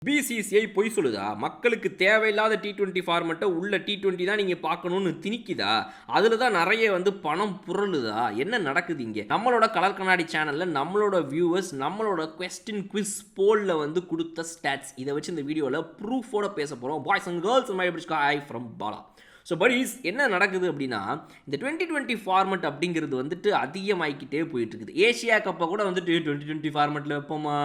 BCCI பொய் சொல்லுதா? மக்களுக்கு தேவையில்லாத T20 ஃபார்மட்ட உள்ள T20 தான் நீங்க பார்க்கணும்னு திணிக்குதா? அதுல தான் நிறைய பணம் புரளுதா? என்ன நடக்குது இங்க? நம்மளோட கலர் கண்ணாடி சேனல்ல நம்மளோட வியூவர்ஸ் நம்மளோட கொஸ்டின் குவிஸ் போல்ல கொடுத்த ஸ்டாட்ஸ் இதை வச்சு இந்த வீடியோல ப்ரூஃபோட பேச போறோம். Boys and girls my hi from Bala. So buddies என்ன நடக்குது அப்படின்னா இந்த 2020 ஃபார்மெட் அப்படிங்கிறது அதிகமாகிக்கிட்டே போயிட்டு இருக்குது. ஏஷியா கப்பை கூட 2020 ஃபார்மெட்டில் வைப்போமா,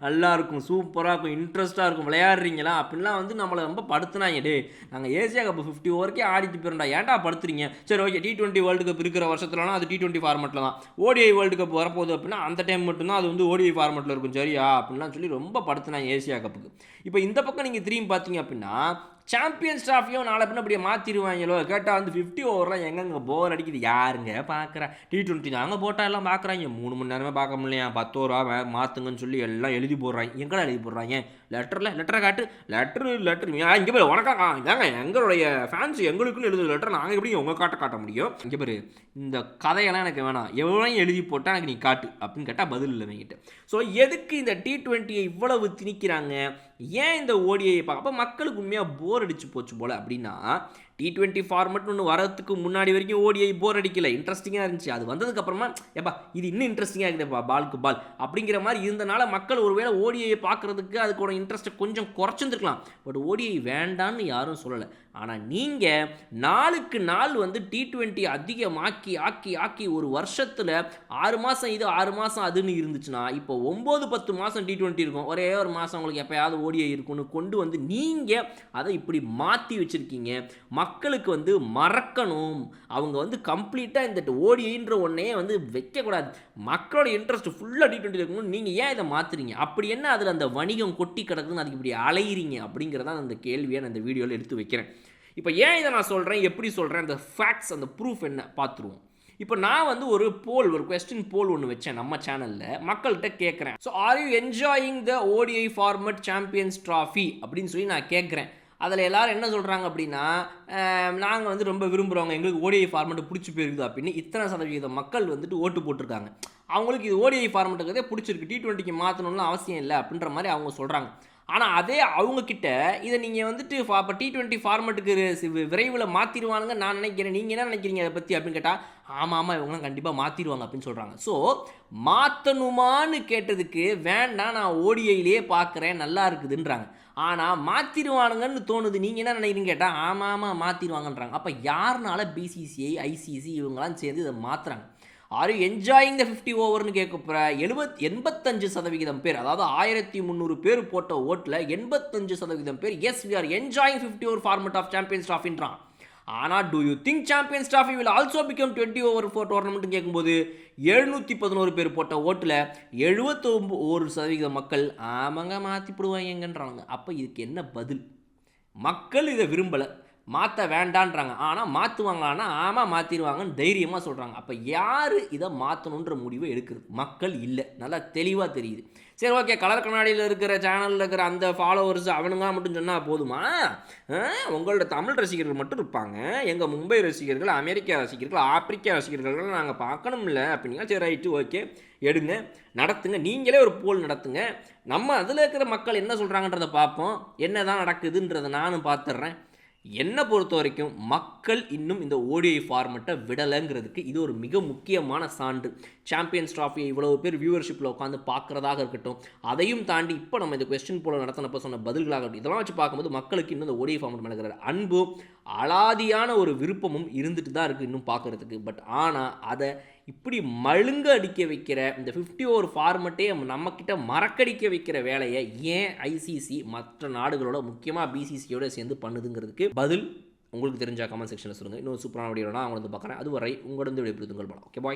நல்லா இருக்கும், சூப்பராக இருக்கும், இன்ட்ரெஸ்ட்டாக இருக்கும், விளையாடுறீங்களா அப்படின்லாம் நம்மளை ரொம்ப படுத்துனாங்க. டே நாங்கள் ஏஷியா கப்பு 50 ஓவருக்கே ஆடிட்டு போயிருந்தா ஏன்டா படுத்துறீங்க? சரி ஓகே, T20 வேர்ல்டு கப் இருக்கிற வருஷத்துலனா அது T20 ஃபார்மெட்டில் தான், ODI வேர்ல்டு கப் வரப்போகுது அப்படின்னா அந்த டைம் மட்டும்தான் அது ODI ஃபார்மெட்டில் இருக்கும், சரியா அப்படின்லாம் சொல்லி ரொம்ப படுத்துனாங்க ஏஷியா கப்புக்கு. இப்போ இந்த பக்கம் நீங்கள் திரும்பி பார்த்தீங்க அப்படின்னா சாம்பியன்ஸ் ட்ராஃபியும் நாளை பின்ன அப்படியே மாற்றிடுவாங்களோ. கேட்டால் 50 ஓவர்லாம் எங்கெங்கே போர் அடிக்குது, யாருங்க பார்க்குறா? T20 தாங்க போட்டால் எல்லாம் பார்க்குறாங்க, 3 மணி நேரமே பார்க்க முடியலையா, 10 ஓவரா மாற்றுங்கன்னு சொல்லி எல்லாம் எழுதி போடுறாங்க. எங்கடா எழுதி போடுறாங்க? லெட்டரை காட்டு, லெட்டர் இங்கே பேர் உனக்கா ஏங்க எங்களுடைய ஃபேன்ஸ் எங்களுக்குன்னு எழுதுற லெட்டர் நாங்கள் எப்படி உங்கள் காட்ட முடியும்? இங்கே பேர் இந்த கதையெல்லாம் எனக்கு வேணாம், எவ்வளோ எழுதி போட்டால் எனக்கு நீ காட்டு அப்படின்னு கேட்டால் பதில் இல்லை என்கிட்ட. ஸோ எதுக்கு இந்த T20 இவ்வளவு திணிக்கிறாங்க? ஏன் இந்த ஓடிஐ பார்க்க? அப்போ மக்களுக்கு உண்மையாக போர் அடிச்சு போச்சு போல். அப்படின்னா T20 ஃபார்மெட் ஒன்று வரதுக்கு முன்னாடி வரைக்கும் ஓடிஐ போர் அடிக்கல, இன்ட்ரெஸ்டிங்காக இருந்துச்சு. அது வந்ததுக்கப்புறமா ஏப்பா இது இன்னும் இன்ட்ரெஸ்டிங்காக இருக்குதுப்பா, பாலுக்கு பால் அப்படிங்கிற மாதிரி இருந்தனால மக்கள் ஒருவேளை ஓடிஐ பார்க்குறதுக்கு அதுக்கூட இன்ட்ரெஸ்ட்டை கொஞ்சம் குறைச்சிருந்துருக்கலாம். பட் ஓடிஐ வேண்டான்னு யாரும் சொல்லலை. ஆனால் நீங்கள் நாளுக்கு நாள் T20 அதிகமாக்கி ஆக்கி ஒரு வருஷத்தில் 6 மாதம் இது 6 மாதம் அதுன்னு இருந்துச்சுன்னா இப்போ 9-10 மாதம் T20 இருக்கும், ஒரே ஒரு மாதம் உங்களுக்கு எப்போயாவது ஓடிஐ இருக்குன்னு கொண்டு நீங்கள் அதை இப்படி மாற்றி வச்சுருக்கீங்க. மக்களுக்கு மறக்கணும், அவங்க கம்ப்ளீட்டாக இந்த ஓடிஐன்ற ஒன்றையே வைக்கக்கூடாது, மக்களோட இன்ட்ரெஸ்ட் ஃபுல்லாக T20 இருக்கணும். நீங்கள் ஏன் இதை மாற்றுறீங்க? அப்படி என்ன அதில் அந்த வணிகம் கொட்டி கிடக்குதுன்னு அதுக்கு இப்படி அலையிறீங்க அப்படிங்கிறதான் அந்த கேள்வியை நான் இந்த வீடியோவில் எடுத்து வைக்கிறேன். இப்போ ஏன் இதை நான் சொல்கிறேன், எப்படி சொல்கிறேன், அந்த ஃபேக்ட்ஸ் அந்த ப்ரூஃப் என்ன பார்த்துருவோம். இப்போ நான் ஒரு கொஸ்டின் போல் ஒன்று வச்சேன் நம்ம சேனலில், மக்கள்கிட்ட கேட்குறேன். So R you enjoying the ODI format champions trophy அப்படின்னு சொல்லி நான் கேட்குறேன். அதில் எல்லோரும் என்ன சொல்கிறாங்க அப்படின்னா, நாங்கள் ரொம்ப விரும்புகிறவங்க, எங்களுக்கு ஓடிஐ ஃபார்மெட்டு பிடிச்சி போயிருக்குது அப்படின்னு இத்தனை சதவீதம் மக்கள் ஓட்டு போட்டிருக்காங்க. அவங்களுக்கு இது ஓடிஐ ஃபார்மெட்டுக்கிறதே பிடிச்சிருக்கு, T20க்கு மாற்றணும்னு அவசியம் இல்லை அப்படின்ற மாதிரி அவங்க சொல்கிறாங்க. ஆனால் அதே அவங்கக்கிட்ட இதை நீங்கள் இப்போ T20 ஃபார்மெட்டுக்கு விரைவில் மாற்றிடுவானுங்க நான் நினைக்கிறேன், நீங்கள் என்ன நினைக்கிறீங்க அதை பற்றி அப்படின்னு கேட்டால் ஆமாம் இவங்களாம் கண்டிப்பாக மாற்றிடுவாங்க அப்படின்னு சொல்கிறாங்க. ஸோ மாற்றணுமான்னு கேட்டதுக்கு வேண்டாம் நான் ஓடிஐயிலே பார்க்குறேன் நல்லா இருக்குதுன்றாங்க. ஆனால் மாற்றிடுவானுங்கன்னு தோணுது, நீங்கள் என்ன நினைக்கிறீங்க கேட்டால் ஆமாம் மாற்றிடுவாங்கன்றாங்க. அப்போ யாருனால பிசிசிஐ ஐசிசி இவங்களாம் சேர்ந்து இதை மாற்றுறாங்க? ஆர் யூ என்ஜாயிங் த 50 ஓவர்னு கேட்கப்போகிற 85% பேர், அதாவது 1300 பேர் போட்ட ஓட்டில் 85% பேர் yes we are enjoying 50 over format of champions ட்ராஃபின்றான். ஆனால் do you think champions trophy will also become 20 over டோர்னமெண்ட்னு கேட்கும்போது 711 பேர் போட்ட ஓட்டில் 71% மக்கள் ஆமாங்க மாற்றிப்படுவாங்கன்றாங்க. அப்போ இதுக்கு என்ன பதில்? மக்கள் இதை விரும்பலை, மாற்ற வேண்டான்றாங்க. ஆனால் மாற்றுவாங்களான்னா ஆமாம் மாற்றிடுவாங்கன்னு தைரியமாக சொல்கிறாங்க. அப்போ யார் இதை மாற்றணுன்ற முடிவை எடுக்கிறது? மக்கள் இல்லை, நல்லா தெளிவாக தெரியுது. சரி ஓகே, கலர் கண்ணாடியில் இருக்கிற சேனலில் இருக்கிற அந்த ஃபாலோவர்ஸ் அவனுங்க மட்டும் சொன்னால் போதுமா? உங்களோட தமிழ் ரசிகர்கள் மட்டும் இருப்பாங்க, எங்கள் மும்பை ரசிகர்கள், அமெரிக்கா ரசிகர்கள், ஆப்பிரிக்கா ரசிகர்கள் நாங்கள் பார்க்கணும்ல அப்படின்னா சரி ரைட்டு ஓகே எடுங்க, நடத்துங்க, நீங்களே ஒரு போல் நடத்துங்க, நம்ம அதில் இருக்கிற மக்கள் என்ன சொல்கிறாங்கன்றதை பார்ப்போம், என்ன தான் நடக்குதுன்றதை நானும் பார்த்துட்றேன். என்னை பொறுத்த வரைக்கும் மக்கள் இன்னும் இந்த ஓடிஐ ஃபார்மெட்டை விடலைங்கிறதுக்கு இது ஒரு மிக முக்கியமான சான்று. சாம்பியன்ஸ் ட்ராஃபியை இவ்வளவு பேர் வியூவர்ஷிப்பில் உட்காந்து பார்க்குறதாக இருக்கட்டும், அதையும் தாண்டி இப்போ நம்ம இந்த கொஸ்டின் போல நடத்தினப்போ சொன்ன பதில்களாக இருக்கட்டும், இதெல்லாம் வச்சு பார்க்கும்போது மக்களுக்கு இன்னும் இந்த ஓடிஐ ஃபார்மெட் மேலே அன்பும் அலாதியான ஒரு விருப்பமும் இருந்துட்டு தான் இருக்குது இன்னும் பார்க்குறதுக்கு. பட் ஆனால் அதை இப்படி மழுங்க அடிக்க வைக்கிற இந்த 50 ஓவர் ஃபார்மெட்டே நம்மக்கிட்ட மறக்கடிக்க வைக்கிற வேலையை ஏன் ஐசிசி மற்ற நாடுகளோட முக்கியமாக பிசிசியோட சேர்ந்து பண்ணுதுங்கிறதுக்கு பதில் உங்களுக்கு தெரிஞ்ச கமெண்ட் செக்ஷனில் சொல்லுங்கள். இன்னும் சூப்பரான வீடியோனா அவங்களை பார்க்குறேன். அதுவரை உங்களோட விடைபெறுதுங்கள். Okay bye.